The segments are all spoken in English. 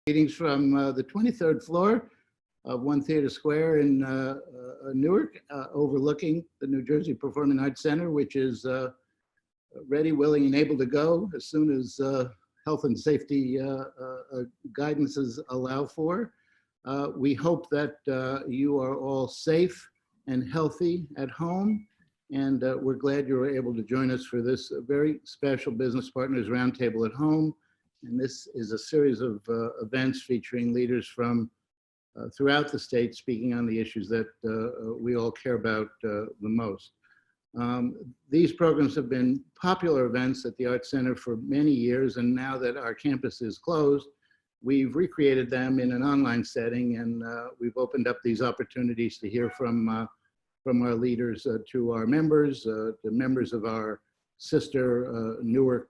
Meetings from the 23rd floor of One Theater Square in Newark, overlooking the New Jersey Performing Arts Center, which is ready, willing, and able to go as soon as health and safety guidances allow for. We hope that you are all safe and healthy at home, and we're glad you were able to join us for this very special Business Partners Roundtable at Home. And this is a series of events featuring leaders from throughout the state speaking on the issues that we all care about the most. These programs have been popular events at the Arts Center for many years, and now that our campus is closed, we've recreated them in an online setting, and we've opened up these opportunities to hear from our leaders to our members, the members of our sister Newark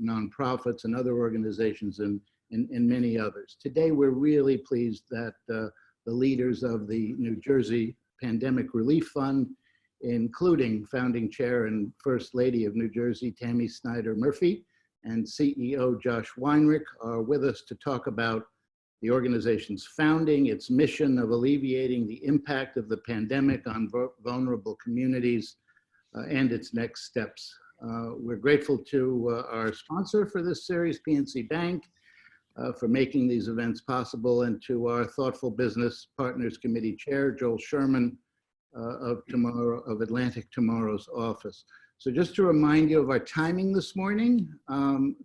nonprofits and other organizations, and many others. Today, we're really pleased that the leaders of the New Jersey Pandemic Relief Fund, including founding chair and First Lady of New Jersey, Tammy Murphy, and CEO Josh Weinreich, are with us to talk about the organization's founding, its mission of alleviating the impact of the pandemic on vulnerable communities, and its next steps. We're grateful to our sponsor for this series, PNC Bank, for making these events possible, and to our Thoughtful Business Partners Committee Chair, Joel Sherman of Atlantic Tomorrow's office. So just to remind you of our timing this morning,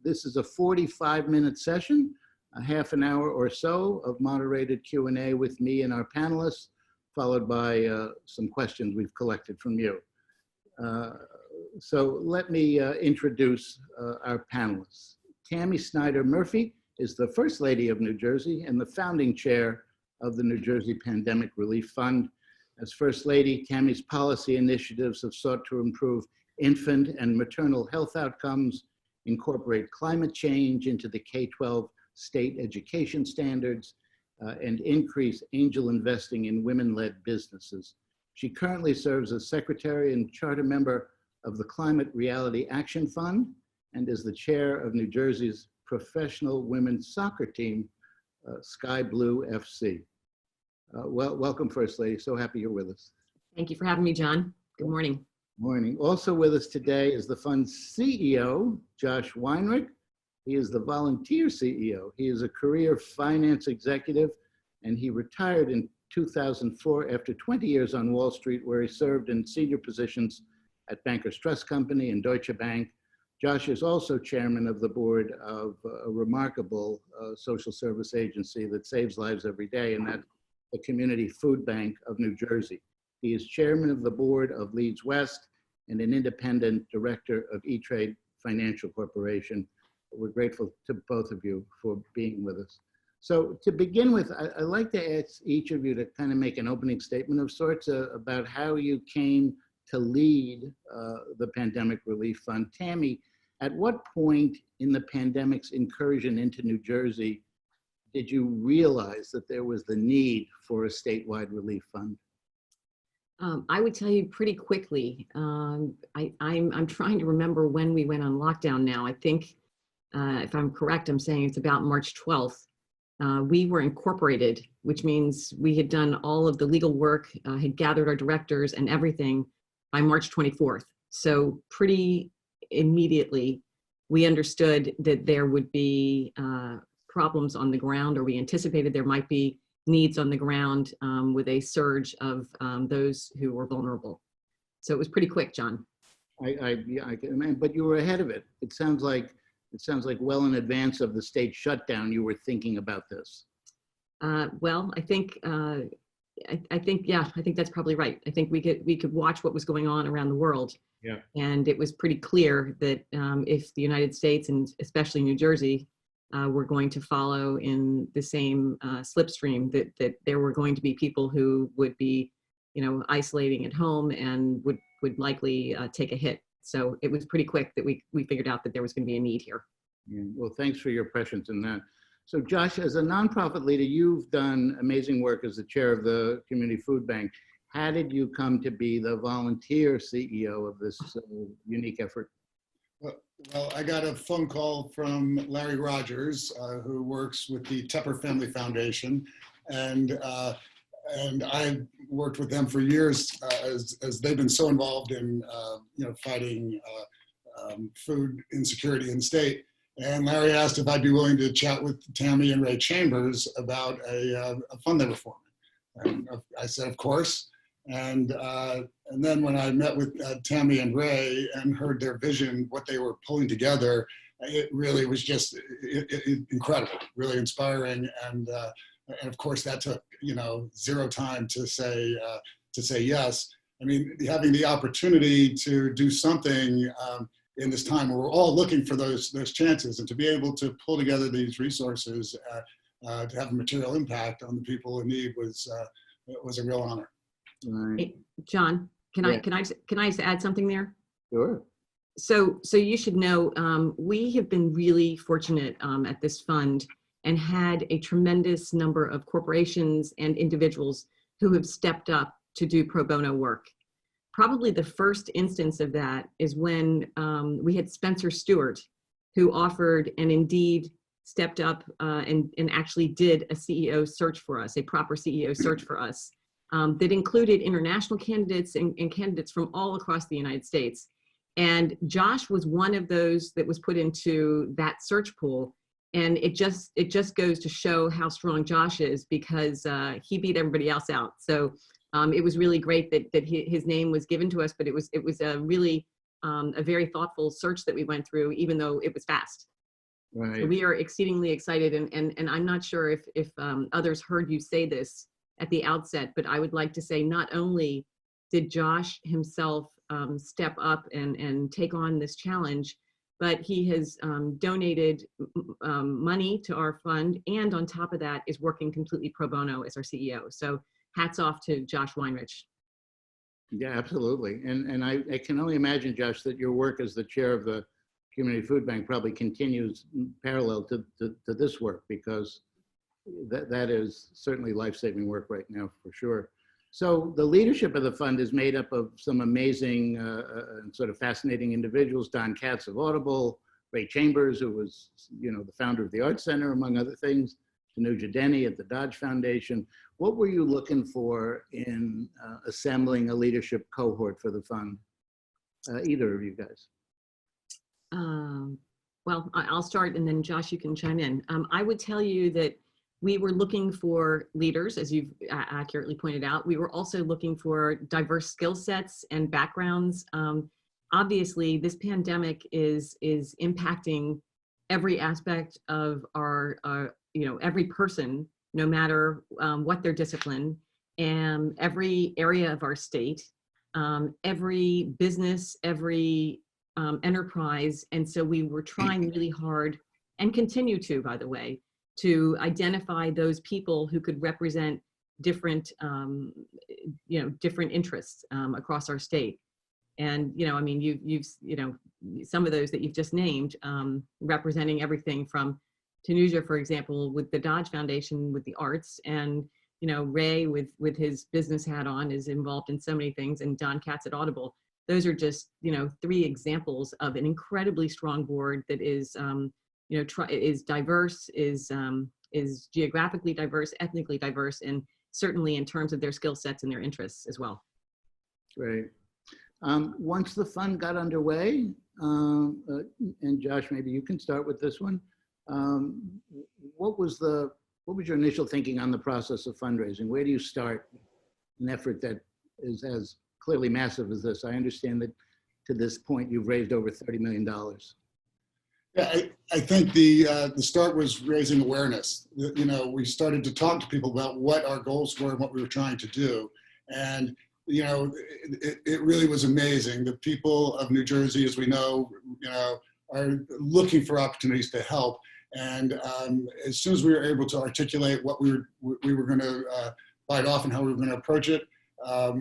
this is a 45-minute session, a half an hour or so of moderated Q&A with me and our panelists, followed by some questions we've collected from you. So let me introduce our panelists. Tammy Murphy is the First Lady of New Jersey and the founding chair of the New Jersey Pandemic Relief Fund. As First Lady, Tammy's policy initiatives have sought to improve infant and maternal health outcomes, incorporate climate change into the K-12 state education standards, and increase angel investing in women-led businesses. She currently serves as secretary and charter member of the Climate Reality Action Fund and is the chair of New Jersey's professional women's soccer team, Sky Blue FC. Welcome, First Lady. So happy you're with us. Thank you for having me, John. Good morning. Morning. Also with us today is the fund's CEO, Josh Weinreich. He is the volunteer CEO. He is a career finance executive, and he retired in 2004 after 20 years on Wall Street, where he served in senior positions at Bankers Trust Company and Deutsche Bank. Josh is also chairman of the board of a remarkable social service agency that saves lives every day, and that's the Community Food Bank of New Jersey. He is chairman of the board of Leeds West and an independent director of E-Trade Financial Corporation. We're grateful to both of you for being with us. So to begin with, I'd like to ask each of you to kind of make an opening statement of sorts about how you came to lead the Pandemic Relief Fund. Tammy, at what point in the pandemic's incursion into New Jersey did you realize that there was the need for a statewide relief fund? I would tell you pretty quickly. I'm trying to remember when we went on lockdown now. I think, if I'm correct, I'm saying it's about March 12th. We were incorporated, which means we had done all of the legal work, had gathered our directors and everything by March 24th. So pretty immediately, we understood that there would be problems on the ground, or we anticipated there might be needs on the ground with a surge of those who were vulnerable. So it was pretty quick, John. Yeah, I can imagine, but you were ahead of it. It sounds like well in advance of the state shutdown, you were thinking about this. Well, I think that's probably right. I think we could watch what was going on around the world. Yeah. And it was pretty clear that if the United States, and especially New Jersey, were going to follow in the same slipstream, that there were going to be people who would be, isolating at home and would likely take a hit. So it was pretty quick that we figured out that there was going to be a need here. Yeah, well, thanks for your prescience in that. So Josh, as a nonprofit leader, you've done amazing work as the chair of the Community Food Bank. How did you come to be the volunteer CEO of this unique effort? Well, I got a phone call from Larry Rogers, who works with the Tepper Family Foundation, and I've worked with them for years as they've been so involved in fighting food insecurity in the state. And Larry asked if I'd be willing to chat with Tammy and Ray Chambers about a fund they were forming. And I said, of course. And then when I met with Tammy and Ray and heard their vision, what they were pulling together, it really was just incredible, really inspiring. And of course, that took zero time to say yes. I mean, having the opportunity to do something in this time where we're all looking for those chances, and to be able to pull together these resources to have a material impact on the people in need was a real honor. Right. Hey, John, can I just add something there? Sure. So you should know, we have been really fortunate at this fund and had a tremendous number of corporations and individuals who have stepped up to do pro bono work. Probably the first instance of that is when we had Spencer Stewart, who offered and indeed stepped up and actually did a CEO search for us, a proper CEO search for us, that included international candidates and candidates from all across the United States. And Josh was one of those that was put into that search pool. And it just goes to show how strong Josh is, because he beat everybody else out. So it was really great that his name was given to us, but it was a really a very thoughtful search that we went through, even though it was fast. Right. So we are exceedingly excited, and I'm not sure if others heard you say this at the outset, but I would like to say not only did Josh himself step up and take on this challenge, but he has donated money to our fund, and on top of that is working completely pro bono as our CEO. So hats off to Josh Weinreich. Yeah, absolutely. And I can only imagine, Josh, that your work as the chair of the Community Food Bank probably continues parallel to this work, because that is certainly life-saving work right now, for sure. So the leadership of the fund is made up of some amazing and sort of fascinating individuals. Don Katz of Audible, Ray Chambers, who was the founder of the Arts Center, among other things, Tanuja Denny at the Dodge Foundation. What were you looking for in assembling a leadership cohort for the fund? Either of you guys. Well, I'll start, and then Josh, you can chime in. I would tell you that we were looking for leaders, as you've accurately pointed out. We were also looking for diverse skill sets and backgrounds. Obviously, this pandemic is impacting every aspect of our, every person, no matter what their discipline, and every area of our state, every business, every enterprise. And so we were trying really hard, and continue to, by the way, to identify those people who could represent different, different interests across our state. And, I mean, you've some of those that you've just named, representing everything from Tanuja, for example, with the Dodge Foundation, with the arts, and, Ray with his business hat on is involved in so many things, and Don Katz at Audible. Those are just, 3 examples of an incredibly strong board that is, is diverse, is geographically diverse, ethnically diverse, and certainly in terms of their skill sets and their interests as well. Great. Once the fund got underway, and Josh, maybe you can start with this one. What was your initial thinking on the process of fundraising? Where do you start an effort that is as clearly massive as this? I understand that to this point you've raised over $30 million. Yeah, I think the start was raising awareness. We started to talk to people about what our goals were and what we were trying to do. And, it really was amazing. The people of New Jersey, as we know, are looking for opportunities to help. And as soon as we were able to articulate what we were going to bite off and how we were going to approach it,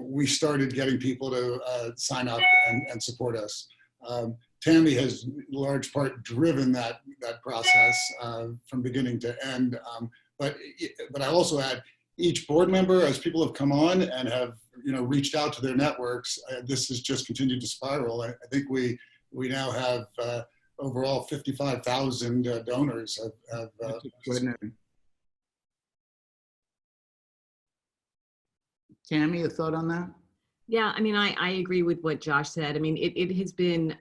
we started getting people to sign up and support us. Tammy has in large part driven that process from beginning to end. But I also add, each board member, as people have come on and have reached out to their networks, this has just continued to spiral. I think we we now have overall 55,000 donors have That's extraordinary. Tammy, a thought on that? Yeah, I mean, I agree with what Josh said. I mean, it has been,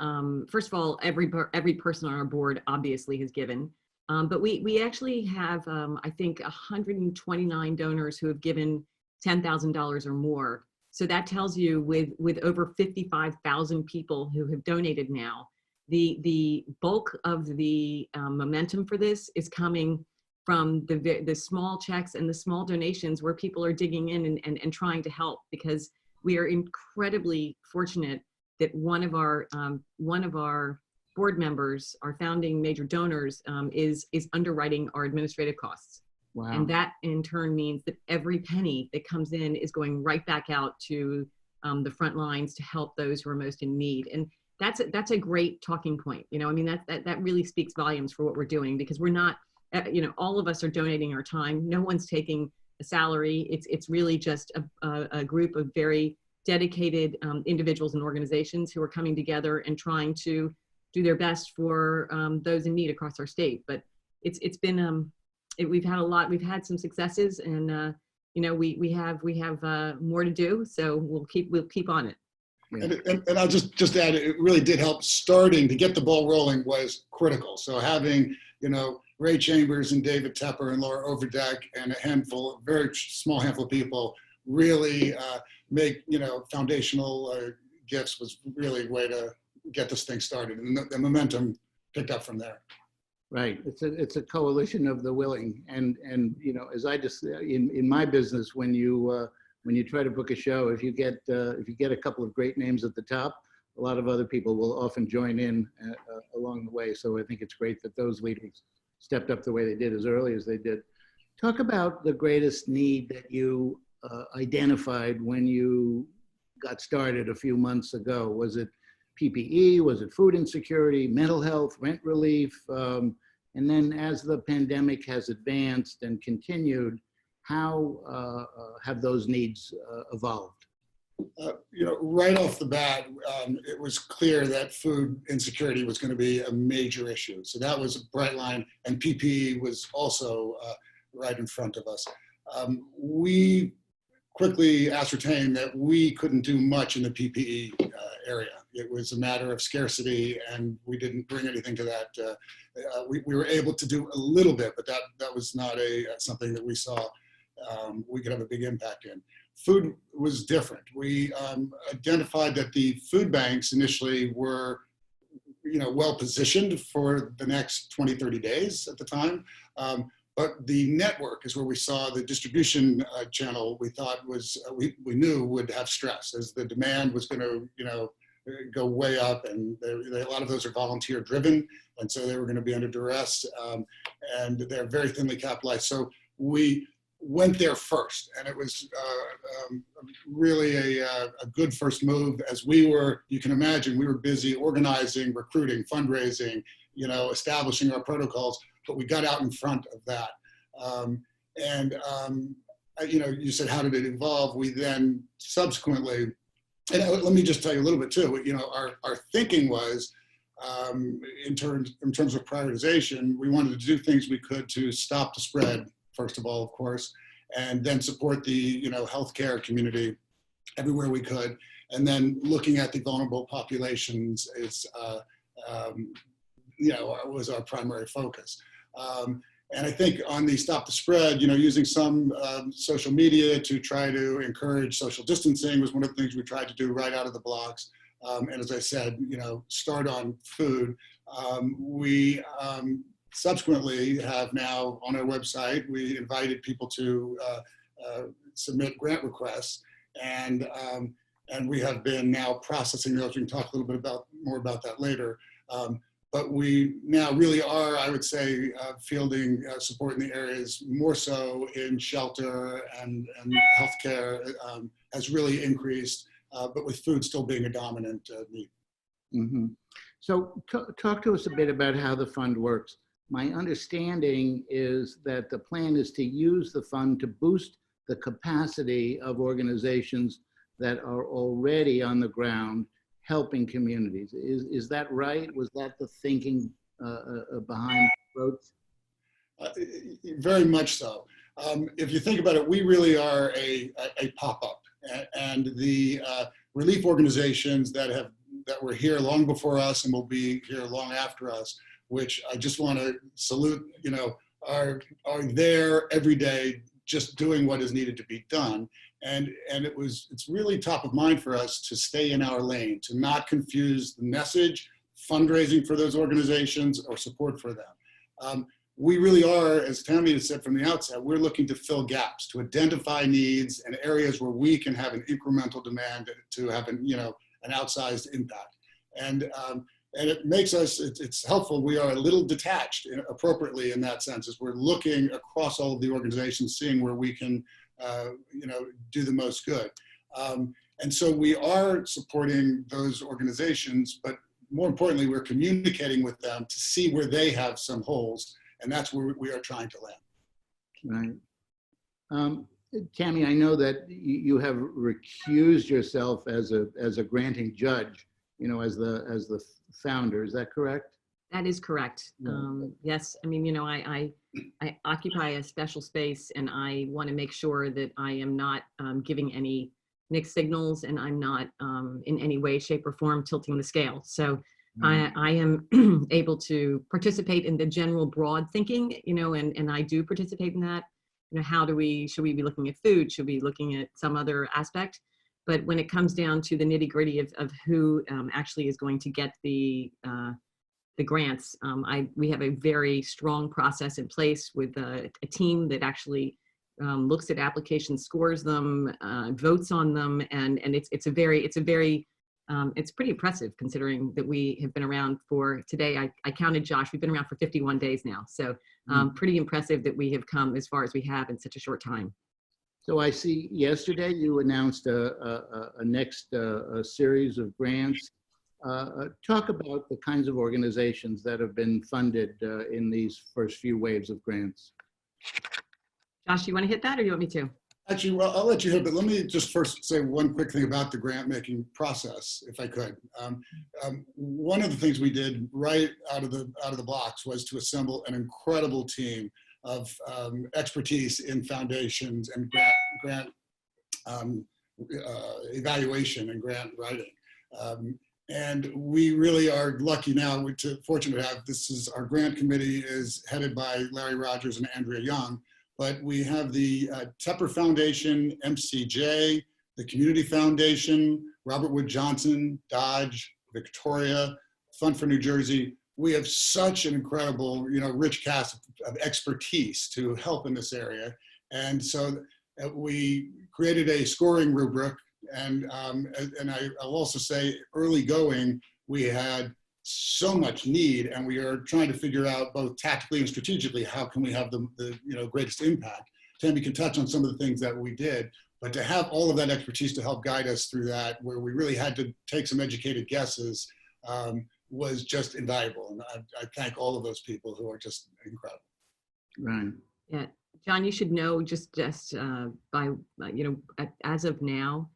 first of all, every person on our board obviously has given, but we actually have, I think, 129 donors who have given $10,000 or more. So that tells you with over 55,000 people who have donated now, the bulk of the momentum for this is coming from the small checks and the small donations where people are digging in and trying to help, because we are incredibly fortunate that one of our board members, our founding major donors, is underwriting our administrative costs. Wow. And that in turn means that every penny that comes in is going right back out to the front lines to help those who are most in need. And that's a great talking point. You know, I mean, that really speaks volumes for what we're doing, because we're not, you know, all of us are donating our time. No one's taking a salary. It's really just a group of very dedicated individuals and organizations who are coming together and trying to do their best for those in need across our state. But it's been we've had some successes, and you know, we have more to do. So we'll keep on it. And I'll just add, it really did help. Starting to get the ball rolling was critical. So having, you know, Ray Chambers and David Tepper and Laura Overdeck and a very small handful of people really make, you know, foundational gifts was really a way to get this thing started. And the momentum picked up from there. Right. It's a coalition of the willing. And you know, as I just, in my business, when you try to book a show, if you get a couple of great names at the top, a lot of other people will often join in along the way. So I think it's great that those leaders stepped up the way they did as early as they did. Talk about the greatest need that you identified when you got started a few months ago. Was it PPE? Was it food insecurity, mental health, rent relief? And then as the pandemic has advanced and continued, how have those needs evolved? You know, right off the bat, it was clear that food insecurity was going to be a major issue. So that was a bright line, and PPE was also right in front of us. We quickly ascertained that we couldn't do much in the PPE area. It was a matter of scarcity, and we didn't bring anything to that. We were able to do a little bit, but that was not something that we saw we could have a big impact in. Food was different. We identified that the food banks initially were, you know, well positioned for the next 20, 30 days at the time. But the network is where we saw the distribution channel. We thought was we knew would have stress as the demand was going to, you know, go way up, and a lot of those are volunteer driven, and so they were going to be under duress, and they're very thinly capitalized. So we went there first, and it was really a good first move. As we were, you can imagine, we were busy organizing, recruiting, fundraising, you know, establishing our protocols, but we got out in front of that. You know, you said, how did it evolve? We then subsequently, and let me just tell you a little bit too, you know, our thinking was, in terms of prioritization, we wanted to do things we could to stop the spread, first of all, of course, and then support the, you know, healthcare community everywhere we could. And then looking at the vulnerable populations is, you know, was our primary focus. And I think on the stop the spread, you know, using some social media to try to encourage social distancing was one of the things we tried to do right out of the blocks. And as I said, you know, start on food. We subsequently have now on our website, we invited people to submit grant requests, and we have been now processing those. We can talk a little bit more about that later. But we now really are, I would say, fielding support in the areas more so in shelter and healthcare has really increased, but with food still being a dominant need. Mm-hmm. So talk to us a bit about how the fund works. My understanding is that the plan is to use the fund to boost the capacity of organizations that are already on the ground helping communities. Is that right? Was that the thinking behind growth? Very much so. If you think about it, we really are a pop-up, and the relief organizations that were here long before us and will be here long after us, which I just want to salute, are there every day, just doing what is needed to be done. And it's really top of mind for us to stay in our lane, to not confuse the message, fundraising for those organizations, or support for them. We really are, as Tammy has said from the outset, we're looking to fill gaps, to identify needs and areas where we can have an incremental demand to have an outsized impact. And it makes us, it's helpful. We are a little detached appropriately in that sense, as we're looking across all of the organizations, seeing where we can, do the most good. And so we are supporting those organizations, but more importantly, we're communicating with them to see where they have some holes. And that's where we are trying to land. Right. Tammy, I know that you have recused yourself as a granting judge, as the founder. Is that correct? That is correct. Yes, I mean, I occupy a special space, and I want to make sure that I am not giving any mixed signals, and I'm not in any way, shape, or form tilting the scale. So I am able to participate in the general broad thinking, and I do participate in that. Should we be looking at food? Should we be looking at some other aspect? But when it comes down to the nitty gritty of who actually is going to get the grants, we have a very strong process in place with a team that actually looks at applications, scores them, votes on them, and it's pretty impressive considering that we have been around for, today I counted, Josh, we've been around for 51 days now. So pretty impressive that we have come as far as we have in such a short time. So I see yesterday you announced a next series of grants. Talk about the kinds of organizations that have been funded in these first few waves of grants. Josh, you want to hit that, or do you want me to? Actually, well, I'll let you hit, but let me just first say one quick thing about the grant making process, if I could. One of the things we did right out of the blocks was to assemble an incredible team of expertise in foundations and grant evaluation and grant writing. And we really are lucky now, fortunate to have, our grant committee is headed by Larry Rogers and Andrea Young. But we have the Tepper Foundation, MCJ, the Community Foundation, Robert Wood Johnson, Dodge, Victoria, Fund for New Jersey. We have such an incredible, rich cast of expertise to help in this area. And so we created a scoring rubric. And I'll also say, early going, we had so much need, and we are trying to figure out both tactically and strategically how can we have the greatest impact. Tammy can touch on some of the things that we did, but to have all of that expertise to help guide us through that, where we really had to take some educated guesses, was just invaluable. And I thank all of those people who are just incredible. Right. Yeah, John, you should know just by as of now,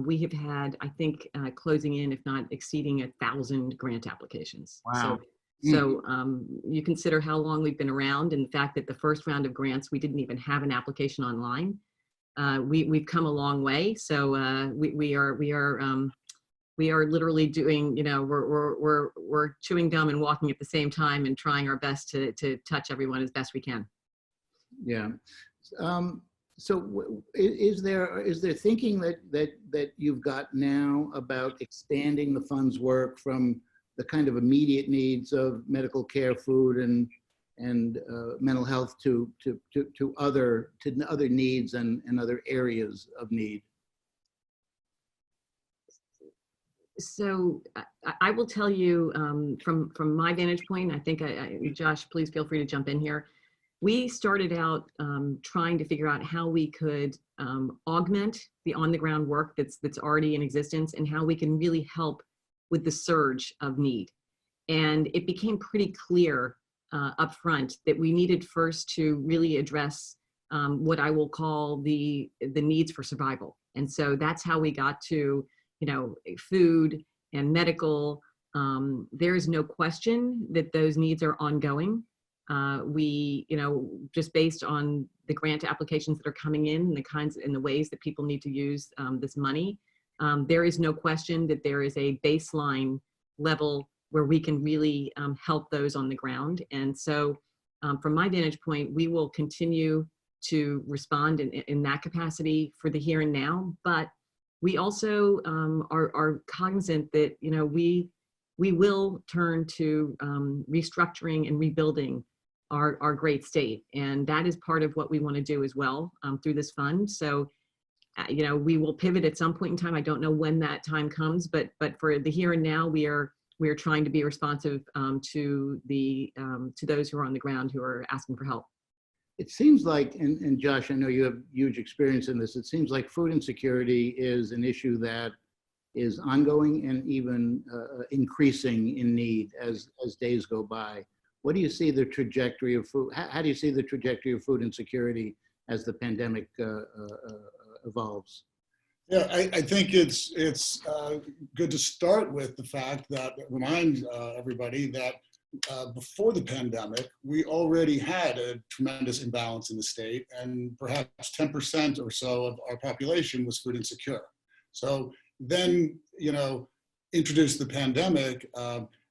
we have had, I think, closing in, if not exceeding 1,000 grant applications. Wow. So you consider how long we've been around, and the fact that the first round of grants, we didn't even have an application online. We've come a long way. So we are literally doing, we're chewing gum and walking at the same time, and trying our best to touch everyone as best we can. Yeah. So is there thinking that you've got now about expanding the fund's work from the kind of immediate needs of medical care, food, and mental health to other needs and other areas of need? So I will tell you from my vantage point, I think, Josh, please feel free to jump in here. We started out trying to figure out how we could augment the on-the-ground work that's already in existence, and how we can really help with the surge of need. And it became pretty clear up front that we needed first to really address what I will call the needs for survival. And so that's how we got to, food and medical. There is no question that those needs are ongoing. We, just based on the grant applications that are coming in, the kinds and the ways that people need to use this money, there is no question that there is a baseline level where we can really help those on the ground. And so from my vantage point, we will continue to respond in that capacity for the here and now. But we also are cognizant that, we will turn to restructuring and rebuilding our great state. And that is part of what we want to do as well through this fund. So, we will pivot at some point in time. I don't know when that time comes, but for the here and now, we are trying to be responsive to those who are on the ground who are asking for help. It seems like, and Josh, I know you have huge experience in this, it seems like food insecurity is an issue that is ongoing and even increasing in need as days go by. What do you see the trajectory of food? How do you see the trajectory of food insecurity as the pandemic evolves? Yeah, I think it's good to start with the fact that remind everybody that before the pandemic, we already had a tremendous imbalance in the state, and perhaps 10% or so of our population was food insecure. So then, introduce the pandemic.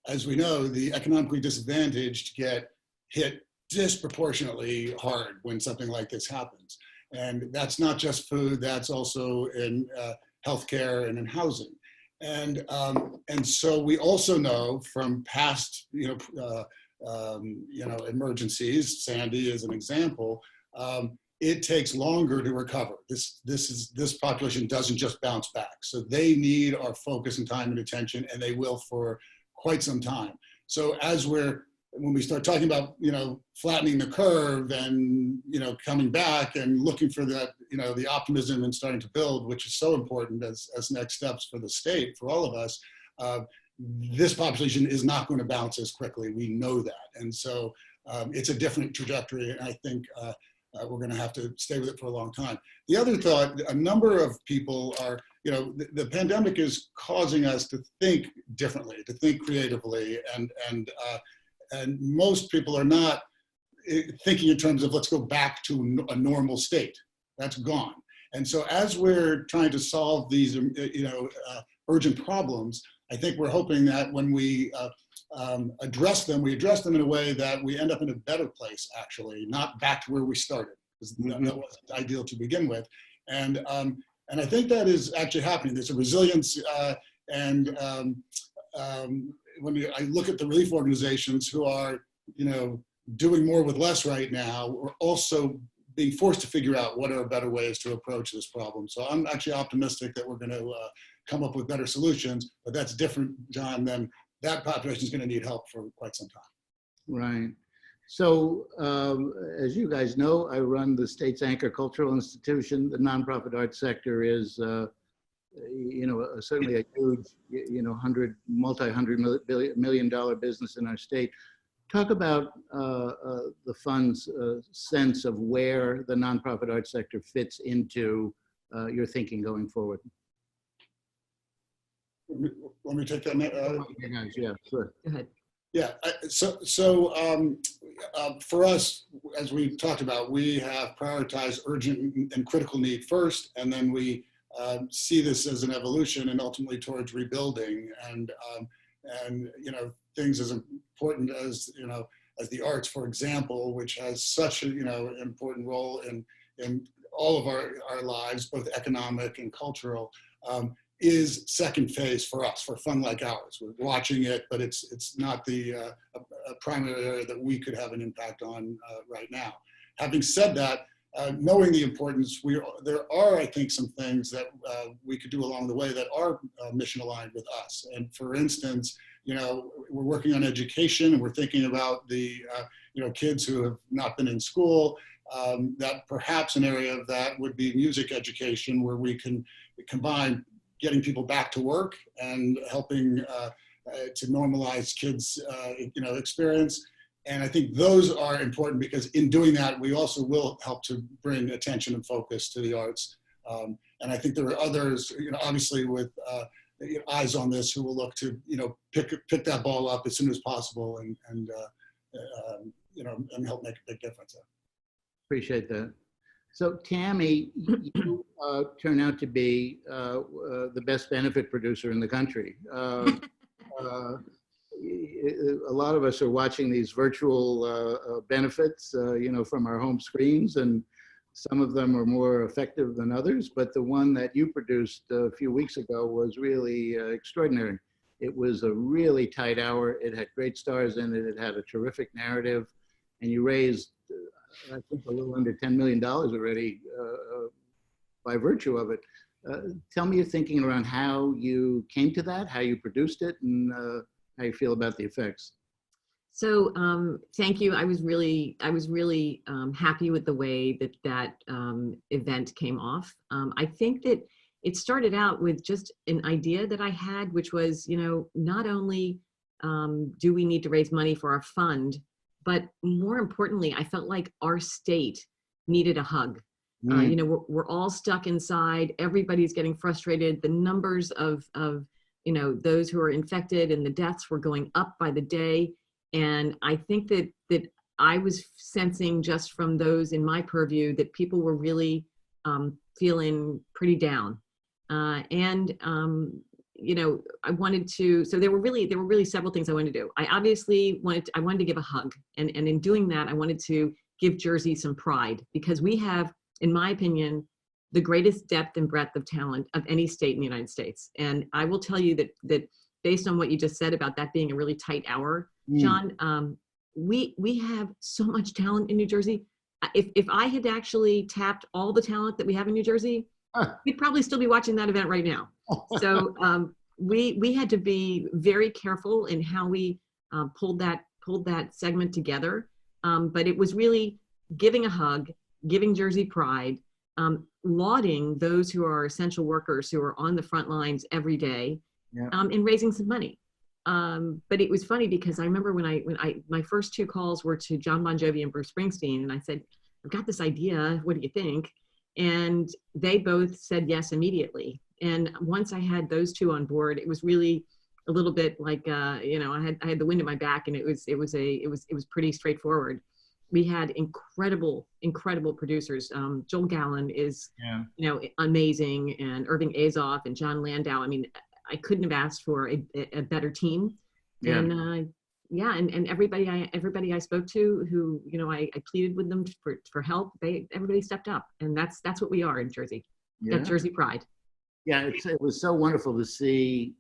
As we know, the economically disadvantaged get hit disproportionately hard when something like this happens. And that's not just food, that's also in healthcare and in housing. And so we also know from past, emergencies, Sandy is an example, it takes longer to recover. This population doesn't just bounce back. So they need our focus and time and attention, and they will for quite some time. So when we start talking about, flattening the curve and, coming back and looking for that, the optimism and starting to build, which is so important as next steps for the state, for all of us, this population is not going to bounce as quickly. We know that. And so it's a different trajectory. And I think we're going to have to stay with it for a long time. The other thought, a number of people are, the pandemic is causing us to think differently, to think creatively, and most people are not thinking in terms of let's go back to a normal state. That's gone. And so as we're trying to solve these, urgent problems, I think we're hoping that when we address them in a way that we end up in a better place, actually, not back to where we started, because that wasn't ideal to begin with. And I think that is actually happening. There's a resilience, and when I look at the relief organizations who are, doing more with less right now, we're also being forced to figure out what are better ways to approach this problem. So I'm actually optimistic that we're going to come up with better solutions, but that's different, John, than that population is going to need help for quite some time. Right. So as you guys know, I run the state's anchor cultural institution. The nonprofit arts sector is, certainly a huge, multi-hundred million dollar business in our state. Talk about the fund's sense of where the nonprofit arts sector fits into your thinking going forward. Let me take that. Yeah, sure. Go ahead. Yeah, so for us, as we talked about, we have prioritized urgent and critical need first, and then we see this as an evolution and ultimately towards rebuilding, and things as important as as the arts, for example, which has such an important role in all of our lives, both economic and cultural, is second phase for us, for a fund like ours. We're watching it, but it's not the a primary area that we could have an impact on right now. Having said that, knowing the importance, there are, I think, some things that we could do along the way that are mission aligned with us. And for instance, we're working on education, and we're thinking about the kids who have not been in school. That perhaps an area of that would be music education, where we can combine getting people back to work and helping to normalize kids' experience. And I think those are important because in doing that, we also will help to bring attention and focus to the arts. And I think there are others, obviously with eyes on this who will look to, pick that ball up as soon as possible and help make a big difference. Appreciate that. So Tammy, you turn out to be the best benefit producer in the country. A lot of us are watching these virtual benefits, from our home screens, and some of them are more effective than others, but the one that you produced a few weeks ago was really extraordinary. It was a really tight hour. It had great stars in it. It had a terrific narrative, and you raised, I think, a little under $10 million already by virtue of it. Tell me your thinking around how you came to that, how you produced it, and how you feel about the effects. So thank you. I was really happy with the way that event came off. I think that it started out with just an idea that I had, which was, not only do we need to raise money for our fund, but more importantly, I felt like our state needed a hug. We're all stuck inside. Everybody's getting frustrated. The numbers of those who are infected and the deaths were going up by the day. And I think that I was sensing just from those in my purview that people were really feeling pretty down. I wanted to, so there were really several things I wanted to do. I obviously wanted to give a hug. And in doing that, I wanted to give Jersey some pride, because we have, in my opinion, the greatest depth and breadth of talent of any state in the United States. And I will tell you that based on what you just said about that being a really tight hour, John, we have so much talent in New Jersey. If I had actually tapped all the talent that we have in New Jersey, we'd probably still be watching that event right now. So we had to be very careful in how we pulled that segment together. But it was really giving a hug, giving Jersey pride, lauding those who are essential workers who are on the front lines every day, and raising some money. But it was funny because I remember when my first two calls were to John Bon Jovi and Bruce Springsteen, and I said, I've got this idea, what do you think? And they both said yes immediately. And once I had those two on board, it was really a little bit like, I had the wind at my back, and it was pretty straightforward. We had incredible producers. Joel Gallen is, amazing, and Irving Azoff and John Landau. I mean, I couldn't have asked for a better team. Yeah. And everybody I spoke to who, I pleaded with them for help, everybody stepped up, and that's what we are in Jersey. Yeah. That Jersey pride. Yeah, it was so wonderful to see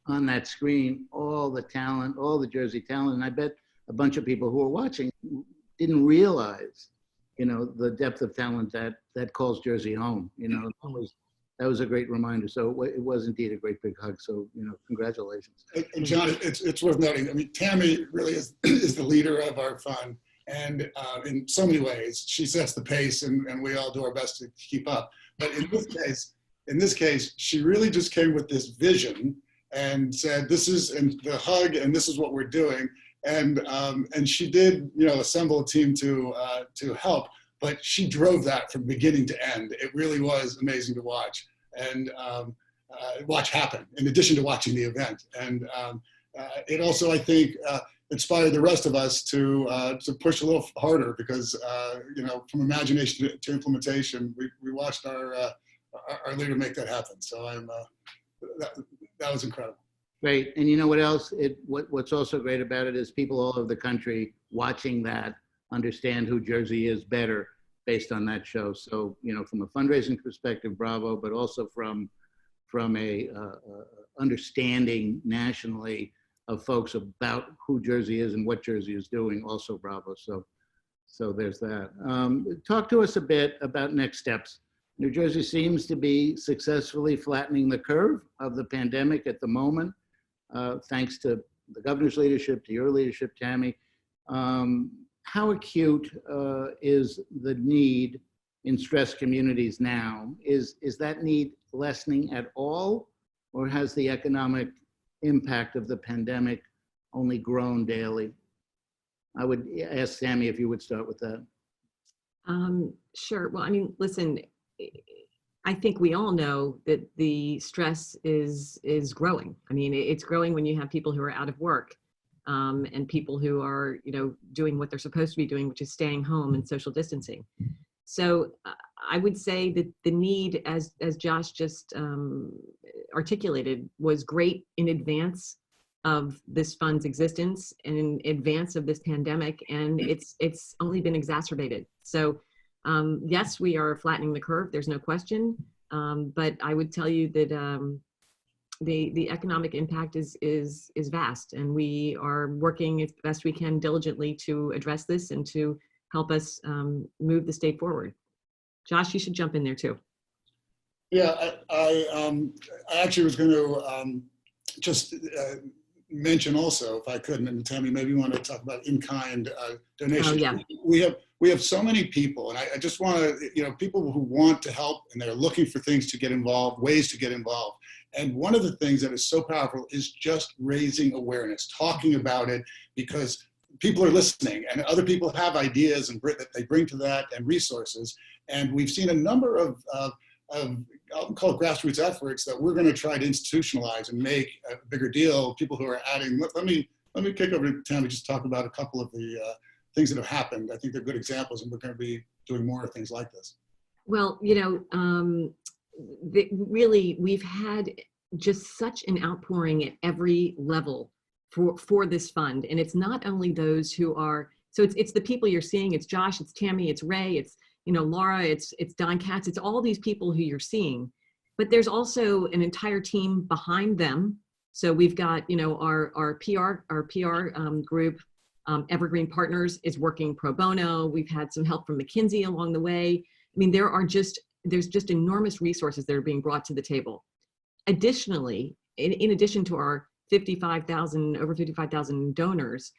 on that screen all the talent, all the Jersey talent, and I bet a bunch of people who were watching didn't realize, the depth of talent that calls Jersey home. That was a great reminder. So it was indeed a great big hug. So, congratulations. And John, it's worth noting, I mean, Tammy really is the leader of our fund. And in so many ways, she sets the pace, and we all do our best to keep up. But in this case, she really just came with this vision and said, this is and the hug, and this is what we're doing. And she did, assemble a team to help. But she drove that from beginning to end. It really was amazing to watch and watch happen, in addition to watching the event. And it also, I think, inspired the rest of us to push a little harder, because, from imagination to implementation, we watched our leader make that happen. So that was incredible. Great. And you know what else? What's also great about it is people all over the country watching that understand who Jersey is better based on that show. So, from a fundraising perspective, bravo, but also from a understanding nationally of folks about who Jersey is and what Jersey is doing, also bravo. So there's that. Talk to us a bit about next steps. New Jersey seems to be successfully flattening the curve of the pandemic at the moment, thanks to the governor's leadership, to your leadership, Tammy. How acute is the need in stressed communities now? Is that need lessening at all, or has the economic impact of the pandemic only grown daily? I would ask Tammy if you would start with that. Sure. Well, I mean, listen, I think we all know that the stress is growing. I mean, it's growing when you have people who are out of work, and people who are, doing what they're supposed to be doing, which is staying home and social distancing. So I would say that the need, as Josh just articulated, was great in advance of this fund's existence and in advance of this pandemic, and it's only been exacerbated. So yes, we are flattening the curve. There's no question, but I would tell you that the economic impact is vast, and we are working as best we can diligently to address this and to help us move the state forward. Josh, you should jump in there too. Yeah, I actually was going to just mention also, if I could, and Tammy, maybe you want to talk about in-kind donations. Oh, yeah. We have so many people, and I just want to, people who want to help and they're looking for things to get involved, ways to get involved. And one of the things that is so powerful is just raising awareness, talking about it, because people are listening and other people have ideas and that they bring to that and resources. And we've seen a number of I'll call it grassroots efforts that we're going to try to institutionalize and make a bigger deal. People who are adding, let me kick over to Tammy, just talk about a couple of the things that have happened. I think they're good examples, and we're going to be doing more things like this. Well, really, we've had just such an outpouring at every level for this fund. And it's not only those who are, so it's the people you're seeing, it's Josh, it's Tammy, it's Ray, it's, Laura, it's Don Katz, it's all these people who you're seeing, but there's also an entire team behind them. So we've got, our PR group, Evergreen Partners, is working pro bono. We've had some help from McKinsey along the way. I mean, there's just enormous resources that are being brought to the table. Additionally, in addition to our over 55,000 donors,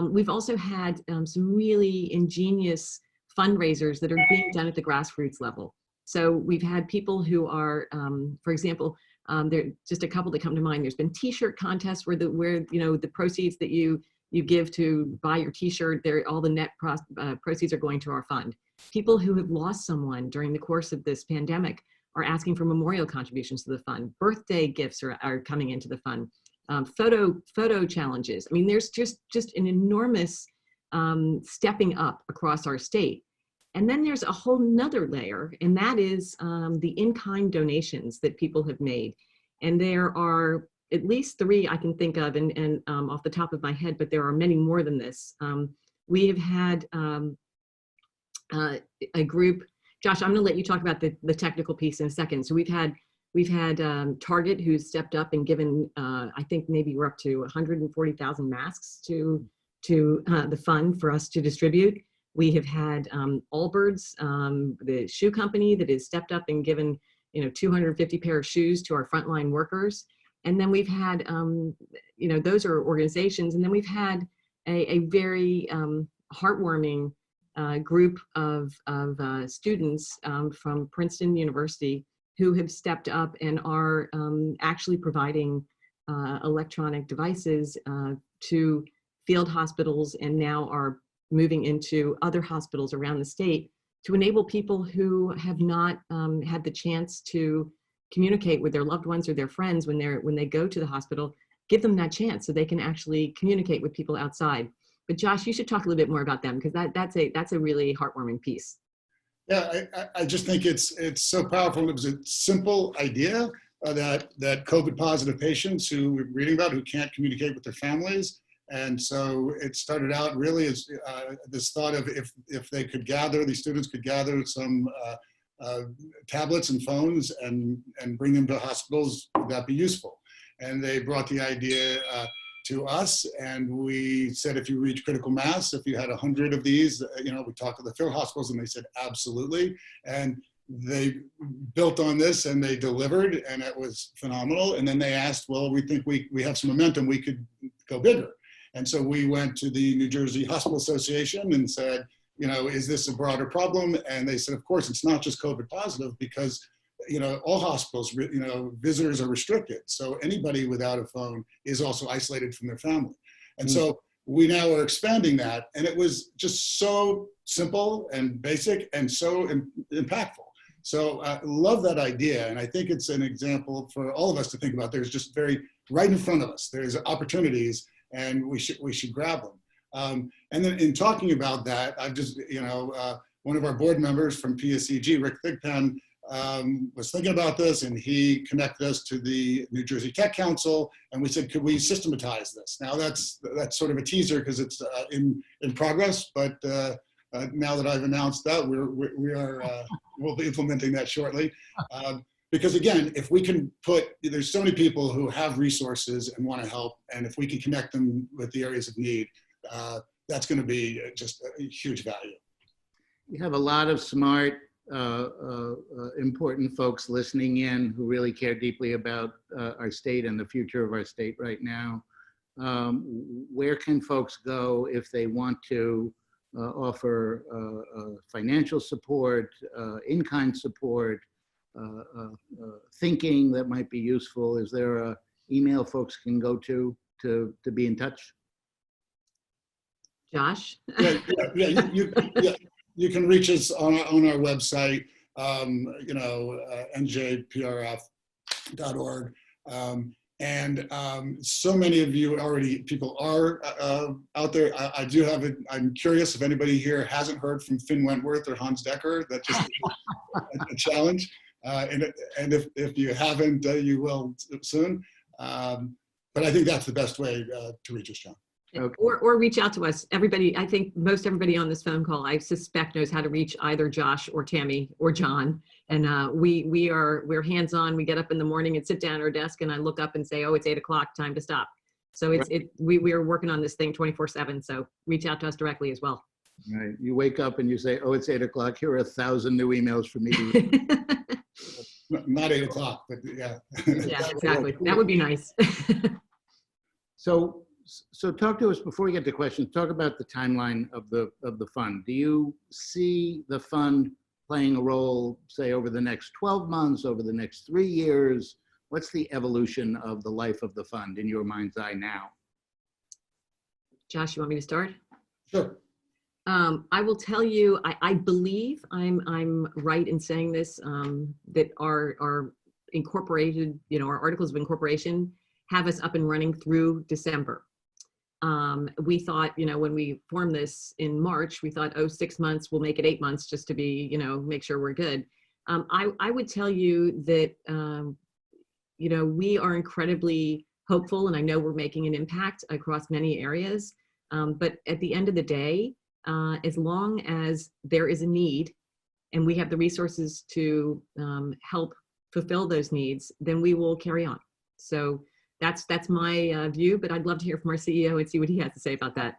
we've also had some really ingenious fundraisers that are being done at the grassroots level. So we've had people who are, for example, there just a couple that come to mind. There's been T-shirt contests where the proceeds that you give to buy your T-shirt, all the net proceeds are going to our fund. People who have lost someone during the course of this pandemic are asking for memorial contributions to the fund. Birthday gifts are coming into the fund. Photo challenges. I mean, there's just an enormous stepping up across our state. And then there's a whole nother layer, and that is the in-kind donations that people have made. And there are at least 3 I can think of, and off the top of my head, but there are many more than this. We have had a group. Josh, I'm going to let you talk about the technical piece in a second. So we've had Target, who's stepped up and given, I think maybe we're up to 140,000 masks to the fund for us to distribute. We have had Allbirds, the shoe company, that has stepped up and given 250 pair of shoes to our frontline workers. And then we've had, those are organizations. And then we've had a very heartwarming group of students from Princeton University who have stepped up and are actually providing electronic devices to field hospitals, and now are moving into other hospitals around the state to enable people who have not had the chance to communicate with their loved ones or their friends when they go to the hospital, give them that chance so they can actually communicate with people outside. But Josh, you should talk a little bit more about them, because that's a really heartwarming piece. Yeah, I just think it's so powerful. It was a simple idea that COVID positive patients who we're reading about who can't communicate with their families. And so it started out really as this thought of if they could gather, these students could gather some tablets and phones and bring them to hospitals, would that be useful? And they brought the idea to us, and we said, if you reach critical mass, if you had 100 of these, we talked to the field hospitals, and they said, absolutely. And they built on this, and they delivered, and it was phenomenal. And then they asked, well, we think we have some momentum, we could go bigger. And so we went to the New Jersey Hospital Association and said, is this a broader problem? And they said, of course, it's not just COVID positive, because all hospitals, visitors are restricted. So anybody without a phone is also isolated from their family. And so we now are expanding that. And it was just so simple and basic and so impactful. So I love that idea. And I think it's an example for all of us to think about. There's just right in front of us. There's opportunities and we should grab them. And then in talking about that, I've just, one of our board members from PSEG, Rick Thigpen, was thinking about this, and he connected us to the New Jersey Tech Council, and we said, could we systematize this? Now that's sort of a teaser because it's in progress, but now that I've announced that, we'll be implementing that shortly. Because again, if we can there's so many people who have resources and want to help, and if we can connect them with the areas of need, that's going to be just a huge value. You have a lot of smart, important folks listening in who really care deeply about our state and the future of our state right now. Where can folks go if they want to offer financial support, in-kind support, thinking that might be useful? Is there an email folks can go to be in touch? Josh? You can reach us on our website, NJPRF.org. So many of you people are out there. I'm curious if anybody here hasn't heard from Finn Wentworth or Hans Decker. That's just a challenge. And if you haven't, you will soon. But I think that's the best way to reach us, John. Okay. Or reach out to us. Everybody, I think most everybody on this phone call, I suspect, knows how to reach either Josh or Tammy or John. And we're hands-on. We get up in the morning and sit down at our desk, and I look up and say, oh, it's 8 o'clock, time to stop. So we are working on this thing 24/7. So reach out to us directly as well. Right. You wake up and you say, oh, it's 8 o'clock. Here are 1,000 new emails for me to read. Not 8 o'clock, but yeah. Yeah, exactly. That would be nice. So talk to us before we get to questions. Talk about the timeline of the fund. Do you see the fund playing a role, say, over the next 12 months, over the next 3 years? What's the evolution of the life of the fund in your mind's eye now? Josh, you want me to start? Sure. I will tell you, I believe I'm right in saying this, that our incorporated, our articles of incorporation have us up and running through December. We thought, when we formed this in March, we thought, 6 months, we'll make it 8 months just to be, make sure we're good. I would tell you that, we are incredibly hopeful, and I know we're making an impact across many areas. But at the end of the day, as long as there is a need and we have the resources to help fulfill those needs, then we will carry on. So that's my view, but I'd love to hear from our CEO and see what he has to say about that.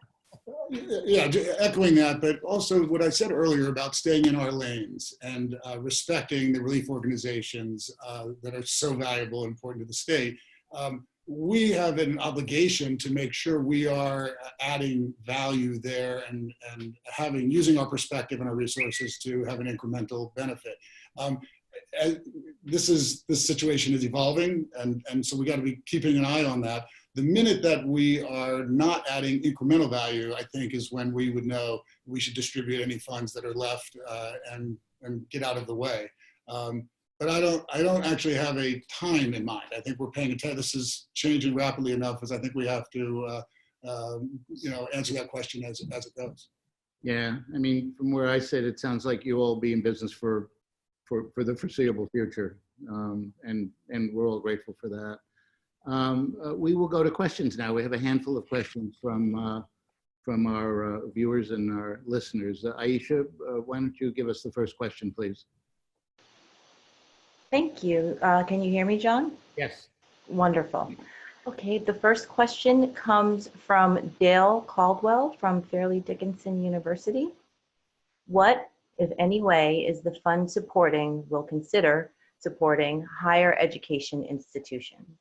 Yeah, echoing that, but also what I said earlier about staying in our lanes and respecting the relief organizations that are so valuable and important to the state. We have an obligation to make sure we are adding value there and using our perspective and our resources to have an incremental benefit. This situation is evolving, and so we got to be keeping an eye on that. The minute that we are not adding incremental value, I think, is when we would know we should distribute any funds that are left and get out of the way. But I don't actually have a time in mind. I think we're paying attention. This is changing rapidly enough, as I think we have to answer that question as it goes. Yeah, I mean, from where I sit, it sounds like you all be in business for the foreseeable future, and we're all grateful for that. We will go to questions now. We have a handful of questions from our viewers and our listeners. Aisha, why don't you give us the first question, please? Thank you. Can you hear me, John? Yes. Wonderful. Okay, the first question comes from Dale Caldwell from Fairleigh Dickinson University. What, if any way, is the fund will consider supporting higher education institutions?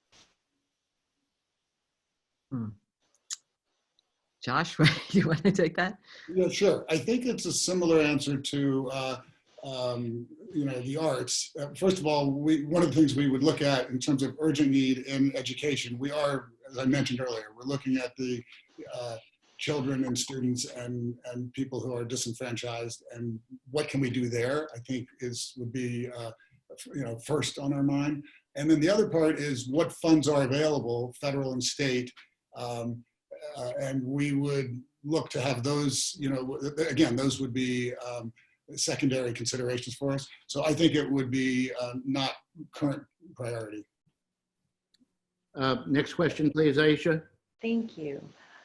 Josh, you want to take that? Yeah, sure. I think it's a similar answer to the arts. First of all, one of the things we would look at in terms of urgent need in education, we are, as I mentioned earlier, we're looking at the children and students and people who are disenfranchised, and what can we do there, I think would be first on our mind. And then the other part is what funds are available, federal and state, and we would look to have those, again, those would be secondary considerations for us. So I think it would be not current priority. Next question, please, Aisha. Thank you.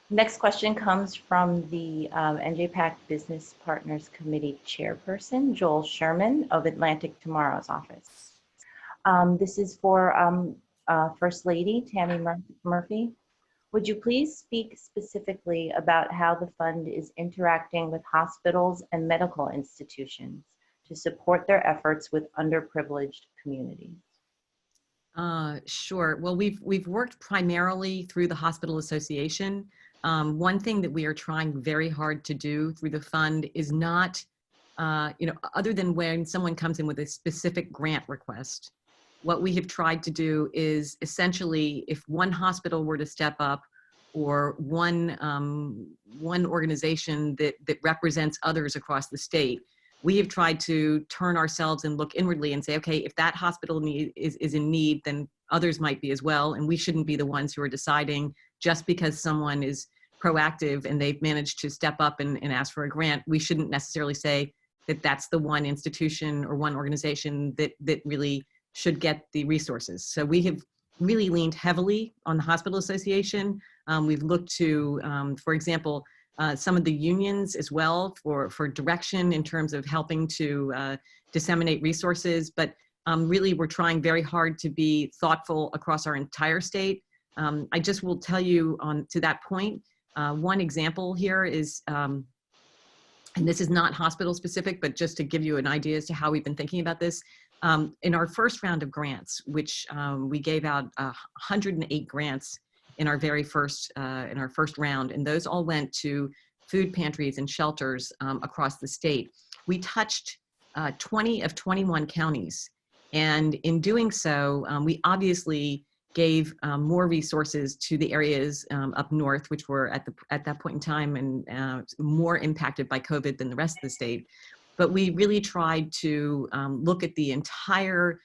Next question comes from the NJPAC Business Partners Committee Chairperson, Joel Sherman of Atlantic Tomorrow's office. This is for First Lady Tammy Murphy. Would you please speak specifically about how the fund is interacting with hospitals and medical institutions to support their efforts with underprivileged communities? Sure. Well, we've worked primarily through the Hospital Association. One thing that we are trying very hard to do through the fund is not, other than when someone comes in with a specific grant request, what we have tried to do is essentially, if one hospital were to step up, or one organization that represents others across the state, we have tried to turn ourselves and look inwardly and say, okay, if that hospital is in need, then others might be as well. And we shouldn't be the ones who are deciding just because someone is proactive and they've managed to step up and ask for a grant. We shouldn't necessarily say that that's the one institution or one organization that really should get the resources. So we have really leaned heavily on the Hospital Association. We've looked to, for example, some of the unions as well for direction in terms of helping to disseminate resources. But really, we're trying very hard to be thoughtful across our entire state. I just will tell you to that point, one example here is, and this is not hospital specific, but just to give you an idea as to how we've been thinking about this. In our first round of grants, which we gave out 108 grants in our very first round, and those all went to food pantries and shelters across the state. We touched 20 of 21 counties, and in doing so, we obviously gave more resources to the areas up north, which were at that point in time and more impacted by COVID than the rest of the state. But we really tried to look at the entire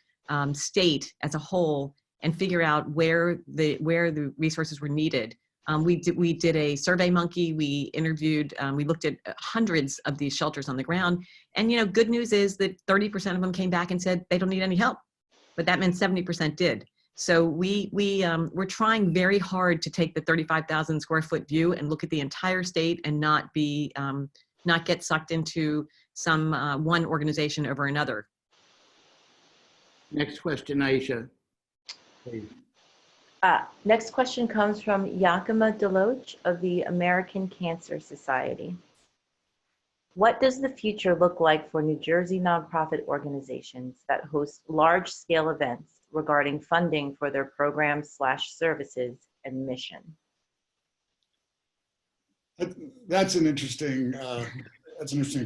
state as a whole and figure out where the resources were needed. We did a survey monkey. We interviewed, we looked at hundreds of these shelters on the ground. And good news is that 30% of them came back and said they don't need any help, but that meant 70% did. So we're trying very hard to take the 35,000 square foot view and look at the entire state and not get sucked into some one organization over another. Next question, Aisha. Please. Next question comes from Yakima Deloach of the American Cancer Society. What does the future look like for New Jersey nonprofit organizations that host large-scale events regarding funding for their programs/services and mission? That's an interesting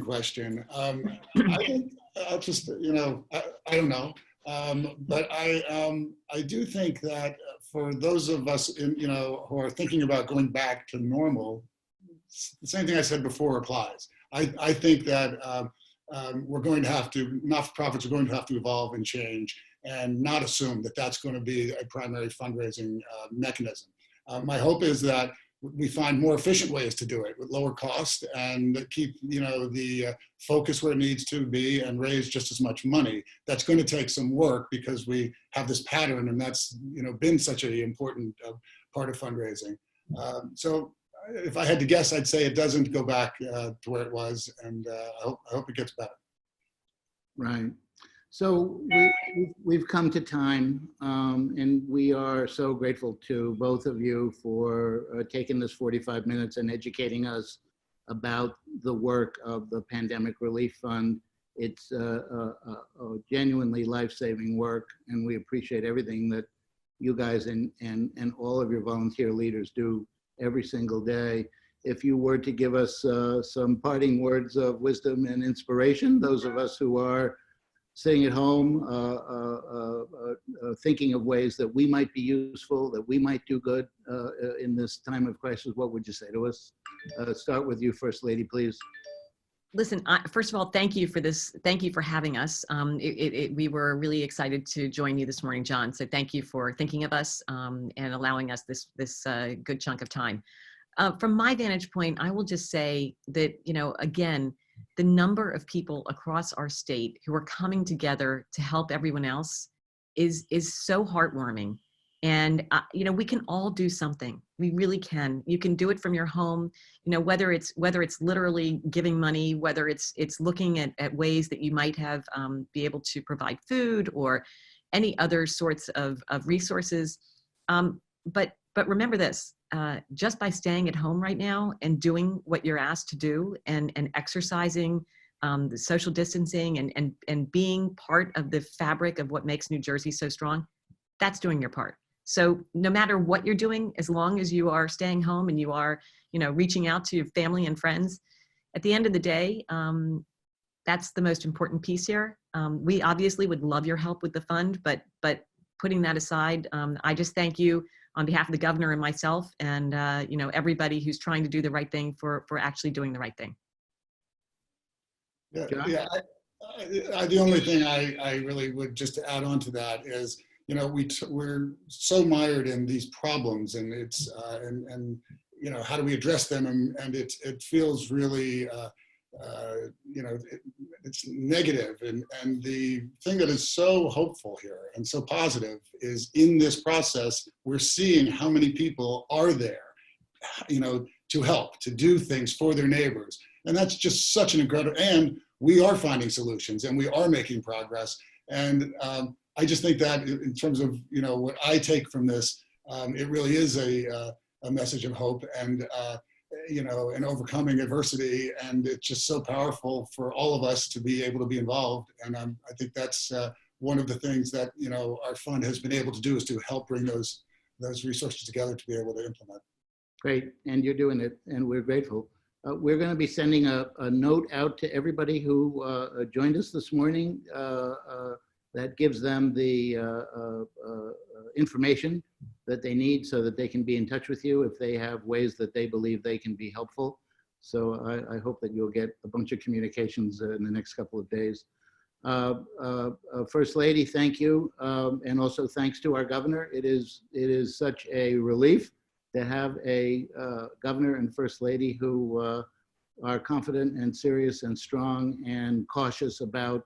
question. I think I'll just, I don't know. But I do think that for those of us who are thinking about going back to normal, the same thing I said before applies. I think that we're going to have to, not-for-profits are going to have to evolve and change and not assume that that's going to be a primary fundraising mechanism. My hope is that we find more efficient ways to do it with lower cost and keep the focus where it needs to be and raise just as much money. That's going to take some work because we have this pattern, and that's been such an important part of fundraising. So if I had to guess, I'd say it doesn't go back to where it was, and I hope it gets better. Right. So we've come to time, and we are so grateful to both of you for taking this 45 minutes and educating us about the work of the Pandemic Relief Fund. It's a genuinely life-saving work, and we appreciate everything that you guys and all of your volunteer leaders do every single day. If you were to give us some parting words of wisdom and inspiration, those of us who are sitting at home, thinking of ways that we might be useful, that we might do good in this time of crisis, what would you say to us? Start with you, First Lady, please. Listen, first of all, thank you for this. Thank you for having us. We were really excited to join you this morning, John. So thank you for thinking of us and allowing us this good chunk of time. From my vantage point, I will just say that, again, the number of people across our state who are coming together to help everyone else is so heartwarming. And, we can all do something. We really can. You can do it from your home, whether it's literally giving money, whether it's looking at ways that you might have be able to provide food or any other sorts of resources. But remember this, just by staying at home right now and doing what you're asked to do and exercising the social distancing and being part of the fabric of what makes New Jersey so strong, that's doing your part. So no matter what you're doing, as long as you are staying home and you are, reaching out to your family and friends, at the end of the day, that's the most important piece here. We obviously would love your help with the fund, but putting that aside, I just thank you on behalf of the governor and myself and, everybody who's trying to do the right thing for actually doing the right thing. Yeah, yeah. The only thing I really would just add on to that is, we're so mired in these problems, and it's and how do we address them, and it feels really it's negative, and the thing that is so hopeful here and so positive is in this process we're seeing how many people are there to help, to do things for their neighbors, and that's just such an incredible, and we are finding solutions and we are making progress, and I just think that in terms of, what I take from this, it really is a message of hope and, and overcoming adversity. And it's just so powerful for all of us to be able to be involved. And I think that's one of the things that, our fund has been able to do is to help bring those resources together to be able to implement. Great, and you're doing it, and we're grateful. We're going to be sending a note out to everybody who joined us this morning. That gives them the information that they need so that they can be in touch with you if they have ways that they believe they can be helpful. So I hope that you'll get a bunch of communications in the next couple of days. First Lady, thank you. And also thanks to our governor. It is such a relief to have a governor and First Lady who are confident and serious and strong and cautious about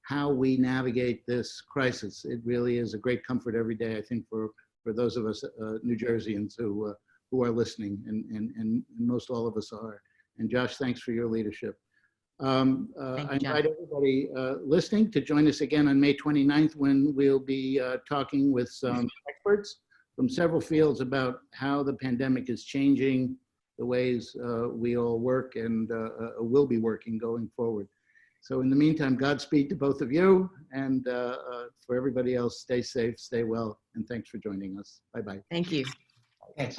how we navigate this crisis. It really is a great comfort every day, I think, for those of us New Jerseyans who are listening, and most all of us are. And Josh, thanks for your leadership. I invite everybody listening to join us again on May 29th when we'll be talking with some experts from several fields about how the pandemic is changing the ways we all work and will be working going forward. So in the meantime, Godspeed to both of you, and for everybody else, stay safe, stay well, and thanks for joining us. Bye-bye. Thank you. Thanks.